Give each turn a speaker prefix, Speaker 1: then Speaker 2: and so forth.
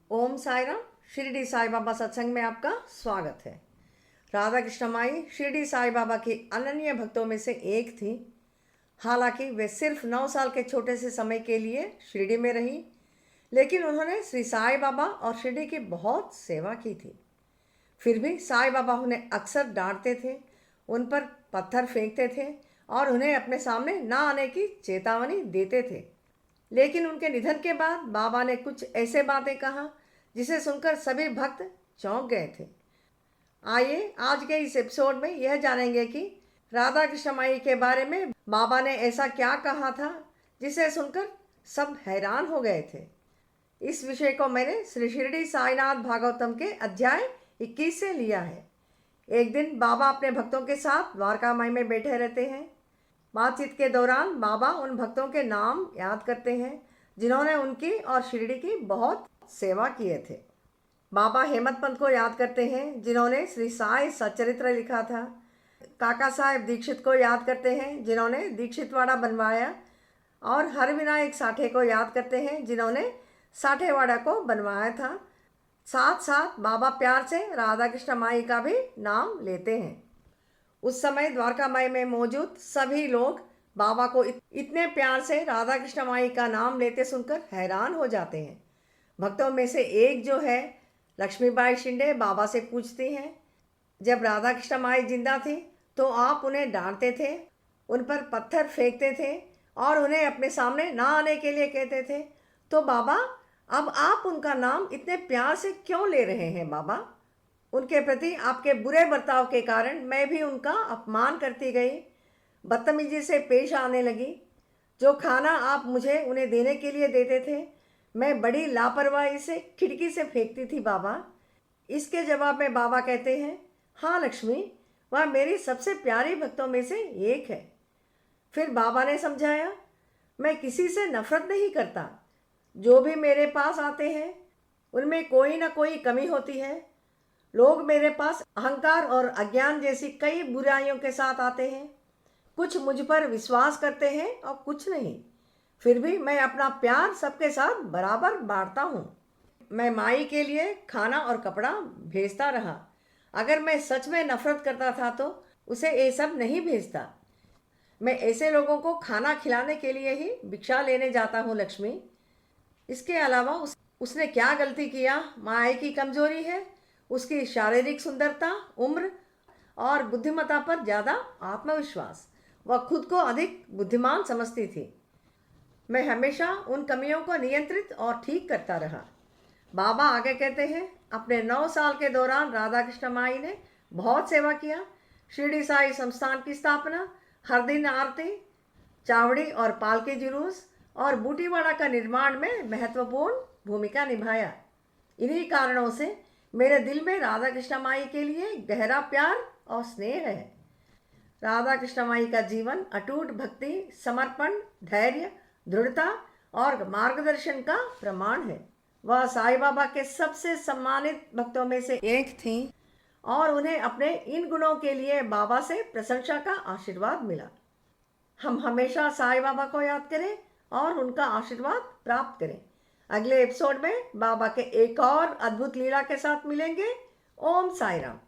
Speaker 1: ओम साई राम। शिरडी साई बाबा सत्संग में आपका स्वागत है। राधा कृष्ण माई शिरडी साई बाबा की अनन्य भक्तों में से एक थी। हालांकि वे सिर्फ 9 साल के छोटे से समय के लिए शिरडी में रही, लेकिन उन्होंने श्री साई बाबा और शिरडी की बहुत सेवा की थी। फिर भी साई बाबा उन्हें अक्सर डांटते थे, उन पर पत्थर फेंकते थे और उन्हें अपने सामने ना आने की चेतावनी देते थे। लेकिन उनके निधन के बाद बाबा ने कुछ ऐसे बातें कहा जिसे सुनकर सभी भक्त चौंक गए थे। आइए आज के इस एपिसोड में यह जानेंगे कि राधा कृष्ण माई के बारे में बाबा ने ऐसा क्या कहा था जिसे सुनकर सब हैरान हो गए थे। इस विषय को मैंने श्री शिरडी साईनाथ भागवतम के अध्याय 21 से लिया है। एक दिन बाबा अपने भक्तों के साथ द्वारका माई में बैठे रहते हैं। बातचीत के दौरान बाबा उन भक्तों के नाम याद करते हैं जिन्होंने उनकी और शिरडी की बहुत सेवा किए थे। बाबा हेमत पंत को याद करते हैं जिन्होंने श्री साई सच्चरित्र लिखा था। काका साहेब दीक्षित को याद करते हैं जिन्होंने दीक्षितवाड़ा बनवाया, और हरविनायक साठे को याद करते हैं जिन्होंने साठेवाड़ा को बनवाया था। साथ साथ बाबा प्यार से राधा कृष्ण माई का भी नाम लेते हैं। उस समय द्वारका माई में मौजूद सभी लोग बाबा को इतने प्यार से राधा कृष्ण माई का नाम लेते सुनकर हैरान हो जाते हैं। भक्तों में से एक जो है लक्ष्मीबाई शिंदे बाबा से पूछती हैं, जब राधा कृष्ण माई जिंदा थी तो आप उन्हें डांटते थे, उन पर पत्थर फेंकते थे और उन्हें अपने सामने ना आने के लिए कहते थे, तो बाबा अब आप उनका नाम इतने प्यार से क्यों ले रहे हैं? बाबा, उनके प्रति आपके बुरे बर्ताव के कारण मैं भी उनका अपमान करती गई, बदतमीजी से पेश आने लगी। जो खाना आप मुझे उन्हें देने के लिए देते थे मैं बड़ी लापरवाही से खिड़की से फेंकती थी बाबा। इसके जवाब में बाबा कहते हैं, हाँ लक्ष्मी, वह मेरी सबसे प्यारी भक्तों में से एक है। फिर बाबा ने समझाया, मैं किसी से नफरत नहीं करता। जो भी मेरे पास आते हैं उनमें कोई ना कोई कमी होती है। लोग मेरे पास अहंकार और अज्ञान जैसी कई बुराइयों के साथ आते हैं। कुछ मुझ पर विश्वास करते हैं और कुछ नहीं। फिर भी मैं अपना प्यार सबके साथ बराबर बांटता हूँ। मैं माई के लिए खाना और कपड़ा भेजता रहा। अगर मैं सच में नफरत करता था तो उसे ये सब नहीं भेजता। मैं ऐसे लोगों को खाना खिलाने के लिए ही भिक्षा लेने जाता हूँ लक्ष्मी। इसके अलावा उसने क्या गलती किया? माई की कमजोरी है, उसकी शारीरिक सुंदरता, उम्र और बुद्धिमत्ता पर ज़्यादा आत्मविश्वास। वह खुद को अधिक बुद्धिमान समझती थी। मैं हमेशा उन कमियों को नियंत्रित और ठीक करता रहा। बाबा आगे कहते हैं, अपने 9 साल के दौरान राधा कृष्ण माई ने बहुत सेवा किया। शिरडी साई संस्थान की स्थापना, हर दिन आरती, चावड़ी और पालकी जुलूस और बूटीवाड़ा का निर्माण में महत्वपूर्ण भूमिका निभाया। इन्हीं कारणों से मेरे दिल में राधा कृष्ण माई के लिए गहरा प्यार और स्नेह है। राधा कृष्ण माई का जीवन अटूट भक्ति, समर्पण, धैर्य, दृढ़ता और मार्गदर्शन का प्रमाण है। वह साईं बाबा के सबसे सम्मानित भक्तों में से एक थी और उन्हें अपने इन गुणों के लिए बाबा से प्रशंसा का आशीर्वाद मिला। हम हमेशा साईं बाबा को याद करें और उनका आशीर्वाद प्राप्त करें। अगले एपिसोड में बाबा के एक और अद्भुत लीला के साथ मिलेंगे। ओम साई राम।